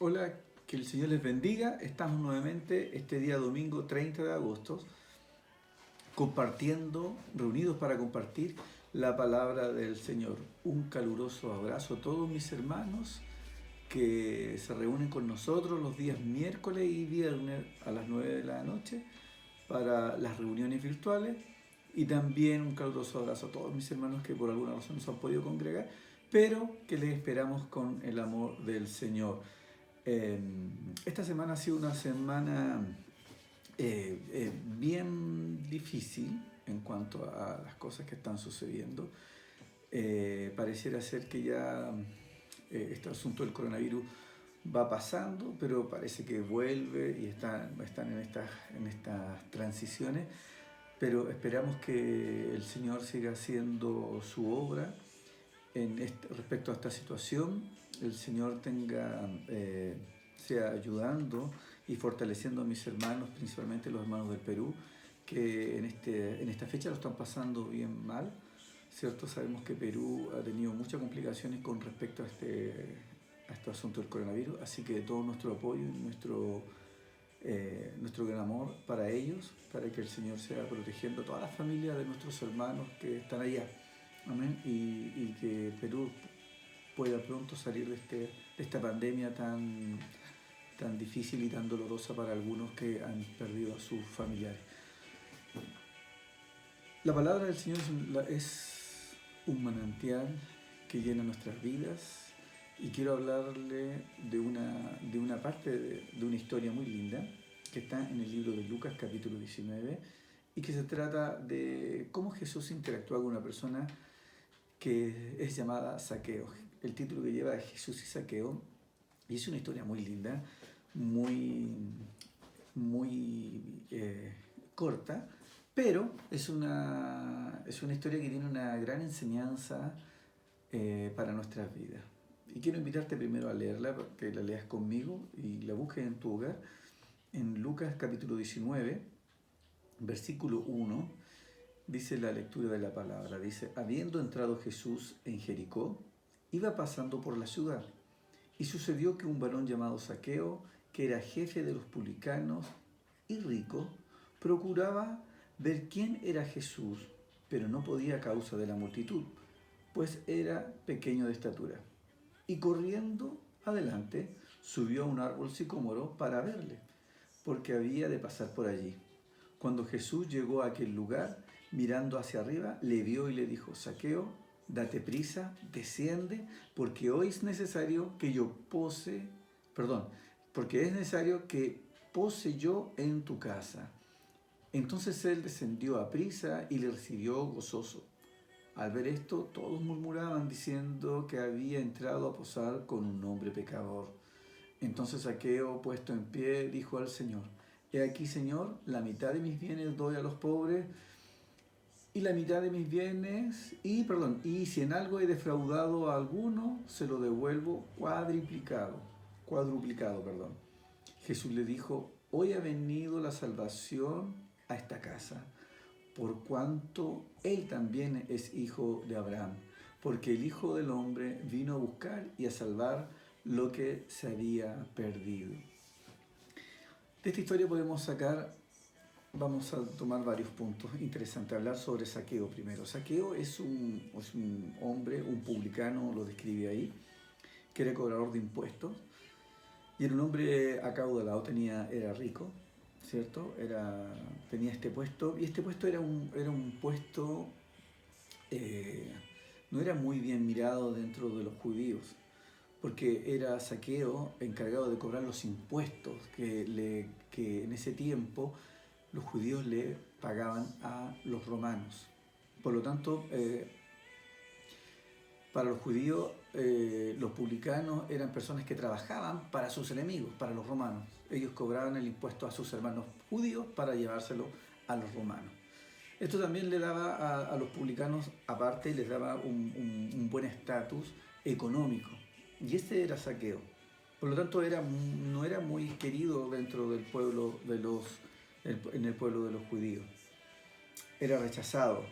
Hola, que el Señor les bendiga. Estamos nuevamente este día domingo 30 de agosto compartiendo, reunidos para compartir la palabra del Señor. Un caluroso abrazo a todos mis hermanos que se reúnen con nosotros los días miércoles y viernes a las 9 de la noche para las reuniones virtuales, y también un caluroso abrazo a todos mis hermanos que por alguna razón no se han podido congregar, pero que les esperamos con el amor del Señor. Esta semana ha sido una semana bien difícil en cuanto a las cosas que están sucediendo. Pareciera ser que ya este asunto del coronavirus va pasando, pero parece que vuelve y están en estas transiciones. Pero esperamos que el Señor siga haciendo su obra respecto a esta situación. El Señor sea ayudando y fortaleciendo a mis hermanos, principalmente los hermanos del Perú, que en esta fecha lo están pasando bien mal, ¿cierto? Sabemos que Perú ha tenido muchas complicaciones con respecto a este asunto del coronavirus, así que todo nuestro apoyo y nuestro gran amor para ellos, para que el Señor sea protegiendo a todas las familias de nuestros hermanos que están allá. Amén. Y que Perú pueda pronto salir de esta pandemia tan difícil y tan dolorosa para algunos que han perdido a sus familiares. La palabra del Señor es un manantial que llena nuestras vidas, y quiero hablarle de una parte de una historia muy linda que está en el libro de Lucas capítulo 19, y que se trata de cómo Jesús interactúa con una persona que es llamada Zaqueo. El título que lleva es Jesús y Zaqueo, y es una historia muy linda, muy corta, pero es una historia que tiene una gran enseñanza para nuestras vidas. Y quiero invitarte primero a leerla, que la leas conmigo y la busques en tu hogar. En Lucas capítulo 19, versículo 1, dice la lectura de la palabra. Dice: habiendo entrado Jesús en Jericó, iba pasando por la ciudad. Y sucedió que un varón llamado Zaqueo, que era jefe de los publicanos y rico, procuraba ver quién era Jesús, pero no podía a causa de la multitud, pues era pequeño de estatura. Y corriendo adelante, subió a un árbol sicómoro para verle, porque había de pasar por allí. Cuando Jesús llegó a aquel lugar, mirando hacia arriba, le vio y le dijo: Zaqueo, date prisa, desciende, porque hoy es necesario que porque es necesario que pose yo en tu casa. Entonces él descendió a prisa y le recibió gozoso. Al ver esto, todos murmuraban diciendo que había entrado a posar con un hombre pecador. Entonces Zaqueo, puesto en pie, dijo al Señor: He aquí, Señor, la mitad de mis bienes doy a los pobres, y la mitad de mis bienes, y si en algo he defraudado a alguno, se lo devuelvo cuadruplicado. Jesús le dijo: hoy ha venido la salvación a esta casa, por cuanto él también es hijo de Abraham, porque el Hijo del Hombre vino a buscar y a salvar lo que se había perdido. De esta historia vamos a tomar varios puntos interesantes. Hablar sobre Zaqueo primero. Zaqueo es un hombre, un publicano, lo describe ahí, que era cobrador de impuestos, y era un hombre acaudalado, era rico, ¿cierto? Tenía este puesto, y este puesto era un puesto, no era muy bien mirado dentro de los judíos, porque era Zaqueo encargado de cobrar los impuestos que en ese tiempo los judíos le pagaban a los romanos. Por lo tanto, para los judíos, los publicanos eran personas que trabajaban para sus enemigos, para los romanos. Ellos cobraban el impuesto a sus hermanos judíos para llevárselo a los romanos. Esto también le daba a los publicanos, aparte, les daba un buen estatus económico. Y este era Zaqueo. Por lo tanto, no era muy querido dentro del pueblo en el pueblo de los judíos. Era rechazado.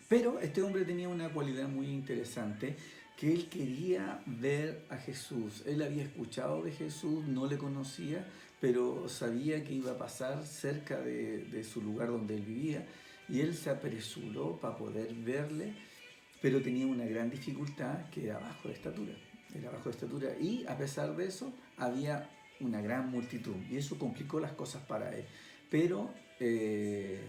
Pero este hombre tenía una cualidad muy interesante, que él quería ver a Jesús. Él había escuchado de Jesús, no le conocía, pero sabía que iba a pasar cerca de su lugar donde él vivía, y él se apresuró para poder verle, pero tenía una gran dificultad, que era bajo de estatura. Era bajo de estatura, y a pesar de eso había una gran multitud, y eso complicó las cosas para él. Pero él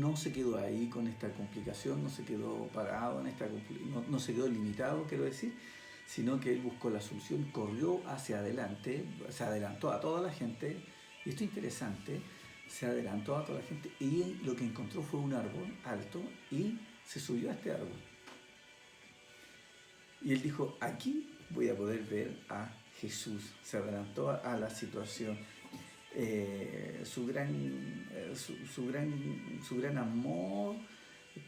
no se quedó ahí con esta complicación, no se quedó parado en no se quedó limitado, quiero decir, sino que él buscó la solución, corrió hacia adelante, se adelantó a toda la gente, y esto es interesante, se adelantó a toda la gente, y lo que encontró fue un árbol alto, y se subió a este árbol. Y él dijo, aquí voy a poder ver a Jesús. Se adelantó a la situación. Su gran amor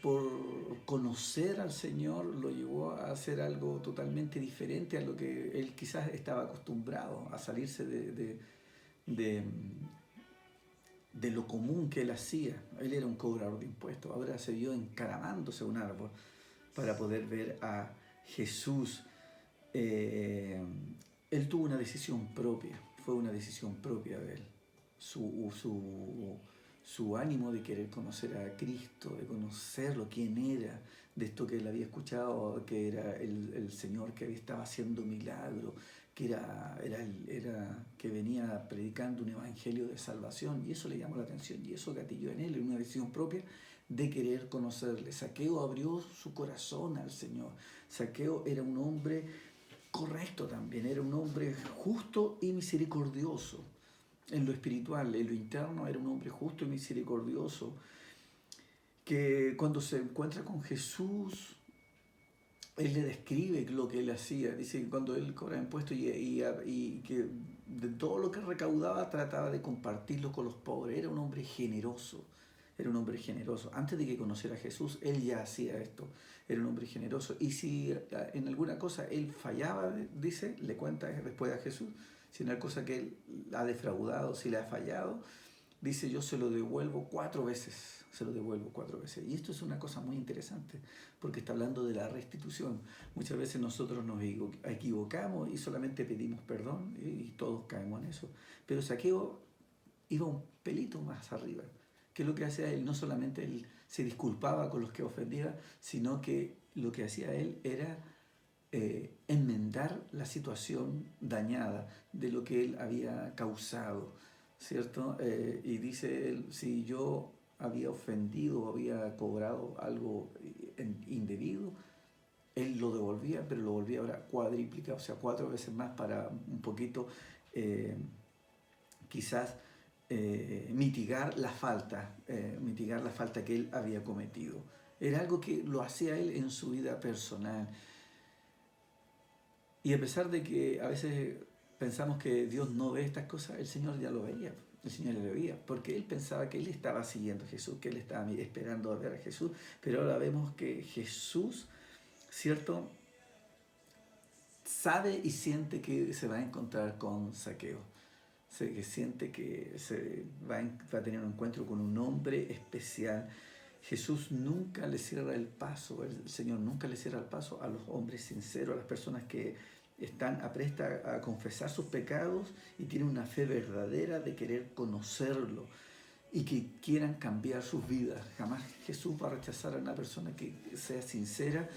por conocer al Señor lo llevó a hacer algo totalmente diferente a lo que él quizás estaba acostumbrado, a salirse de, de lo común que él hacía. Él era un cobrador de impuestos, ahora se vio encaramándose a un árbol para poder ver a Jesús. Él tuvo una decisión propia, fue una decisión propia de él. Su ánimo de querer conocer a Cristo, de conocerlo, quién era, de esto que él había escuchado, que era el Señor que estaba haciendo milagros, que venía predicando un evangelio de salvación, y eso le llamó la atención, y eso gatilló en él, en una decisión propia de querer conocerle. Zaqueo abrió su corazón al Señor. Zaqueo era un hombre correcto también, era un hombre justo y misericordioso. En lo espiritual, en lo interno, era un hombre justo y misericordioso, que cuando se encuentra con Jesús, él le describe lo que él hacía. Dice que cuando él cobraba impuestos y que de todo lo que recaudaba trataba de compartirlo con los pobres. Era un hombre generoso. Era un hombre generoso. Antes de que conociera a Jesús, él ya hacía esto. Era un hombre generoso. Y si en alguna cosa él fallaba, dice, le cuenta después a Jesús, si en alguna cosa que él ha defraudado, si le ha fallado, dice, yo se lo devuelvo 4 veces. Se lo devuelvo 4 veces. Y esto es una cosa muy interesante, porque está hablando de la restitución. Muchas veces nosotros nos equivocamos y solamente pedimos perdón, y todos caemos en eso. Pero Zaqueo iba un pelito más arriba. Que lo que hacía él, no solamente él se disculpaba con los que ofendía, sino que lo que hacía él era enmendar la situación dañada de lo que él había causado, ¿cierto? Y dice él, si yo había ofendido, había cobrado algo indebido, él lo devolvía, pero lo volvía ahora cuadriplicado, o sea, 4 veces más, para un poquito quizás mitigar la falta que él había cometido. Era algo que lo hacía él en su vida personal. Y a pesar de que a veces pensamos que Dios no ve estas cosas, el Señor ya lo veía. El Señor lo veía, porque él pensaba que él estaba siguiendo a Jesús, que él estaba esperando a ver a Jesús, pero ahora vemos que Jesús, ¿cierto?, sabe y siente que se va a encontrar con Zaqueo. Que siente que va a tener un encuentro con un hombre especial. Jesús nunca le cierra el paso, el Señor nunca le cierra el paso a los hombres sinceros, a las personas que están aprestas a confesar sus pecados y tienen una fe verdadera de querer conocerlo y que quieran cambiar sus vidas. Jamás Jesús va a rechazar a una persona que sea sincera,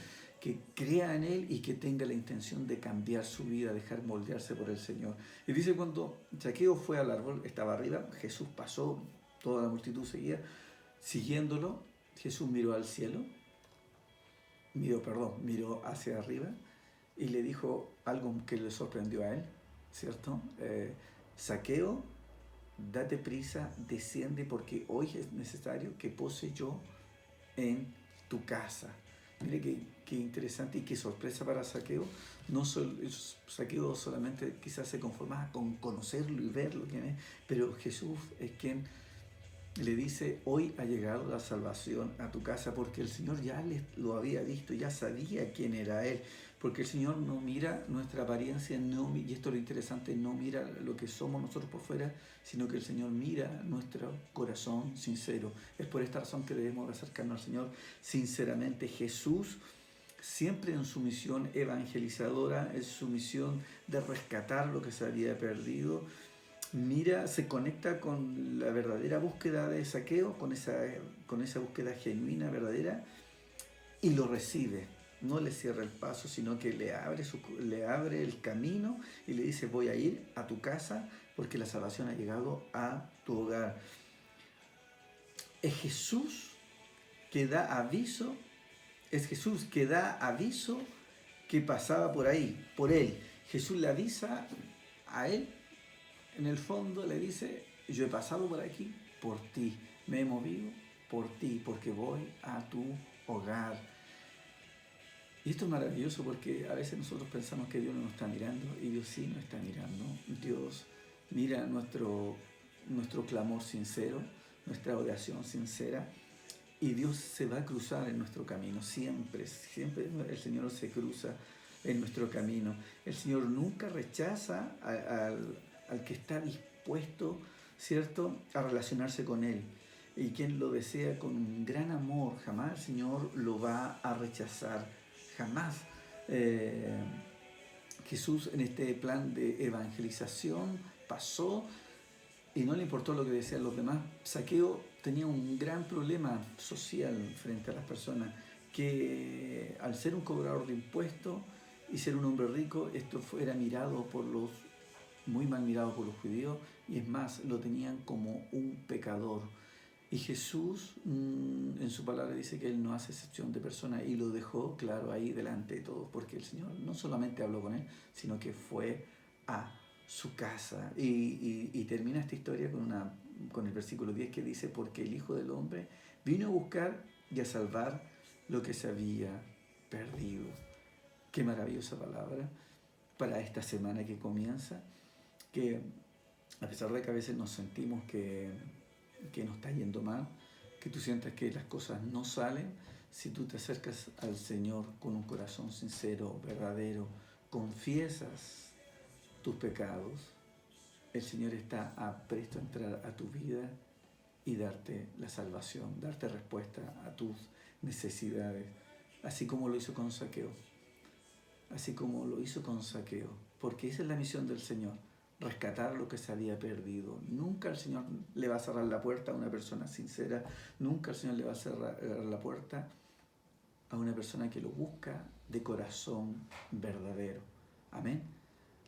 que crea en Él y que tenga la intención de cambiar su vida, dejar moldearse por el Señor. Y dice, cuando Zaqueo fue al árbol, estaba arriba, Jesús pasó, toda la multitud seguía, siguiéndolo. Jesús miró al cielo, miró hacia arriba y le dijo algo que le sorprendió a él, ¿cierto? Zaqueo, date prisa, desciende, porque hoy es necesario que pose yo en tu casa. Mire qué interesante y qué sorpresa para Zaqueo. Zaqueo solamente quizás se conformaba con conocerlo y verlo quién es, pero Jesús es quien le dice, hoy ha llegado la salvación a tu casa, porque el Señor ya lo había visto, ya sabía quién era Él, porque el Señor no mira nuestra apariencia, y esto es lo interesante, no mira lo que somos nosotros por fuera, sino que el Señor mira nuestro corazón sincero. Es por esta razón que debemos acercarnos al Señor sinceramente. Jesús siempre en su misión evangelizadora, en su misión de rescatar lo que se había perdido. Mira, se conecta con la verdadera búsqueda de Zaqueo, con esa búsqueda genuina, verdadera, y lo recibe. No le cierra el paso, sino que le abre el camino y le dice: voy a ir a tu casa porque la salvación ha llegado a tu hogar. Es Jesús que da aviso, es Jesús que da aviso que pasaba por ahí, por él. Jesús le avisa a él, en el fondo le dice: yo he pasado por aquí por ti, me he movido por ti, porque voy a tu hogar. Y esto es maravilloso porque a veces nosotros pensamos que Dios no nos está mirando, y Dios sí nos está mirando. Dios mira nuestro clamor sincero, nuestra oración sincera, y Dios se va a cruzar en nuestro camino. Siempre, siempre el Señor se cruza en nuestro camino. El Señor nunca rechaza al que está dispuesto, ¿cierto?, a relacionarse con Él. Y quien lo desea con un gran amor, jamás el Señor lo va a rechazar. Jamás. Jesús, en este plan de evangelización, pasó y no le importó lo que decían los demás. Zaqueo tenía un gran problema social frente a las personas, que al ser un cobrador de impuestos y ser un hombre rico, esto era mirado muy mal mirado por los judíos, y es más, lo tenían como un pecador. Y Jesús, en su palabra, dice que Él no hace excepción de personas, y lo dejó claro ahí delante de todos, porque el Señor no solamente habló con Él, sino que fue a su casa. Y termina esta historia con el versículo 10, que dice: porque el Hijo del Hombre vino a buscar y a salvar lo que se había perdido. Qué maravillosa palabra para esta semana que comienza, que a pesar de que a veces nos sentimos que nos está yendo mal, que tú sientas que las cosas no salen, si tú te acercas al Señor con un corazón sincero, verdadero, confiesas tus pecados, el Señor está presto a entrar a tu vida y darte la salvación, darte respuesta a tus necesidades, así como lo hizo con Zaqueo, porque esa es la misión del Señor: rescatar lo que se había perdido. Nunca el Señor le va a cerrar la puerta a una persona sincera, nunca el Señor le va a cerrar la puerta a una persona que lo busca de corazón verdadero. Amén.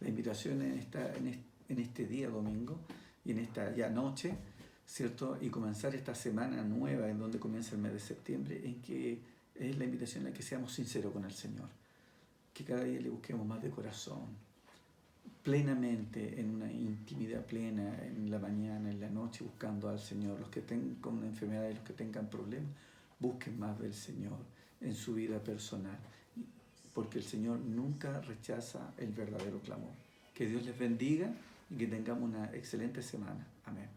La invitación en este día domingo y en esta ya noche, ¿cierto?, y comenzar esta semana nueva en donde comienza el mes de septiembre, en que es la invitación a que seamos sinceros con el Señor, que cada día le busquemos más de corazón, plenamente, en una intimidad plena, en la mañana, en la noche, buscando al Señor. Los que tengan una enfermedad y los que tengan problemas, busquen más del Señor en su vida personal, porque el Señor nunca rechaza el verdadero clamor. Que Dios les bendiga y que tengamos una excelente semana. Amén.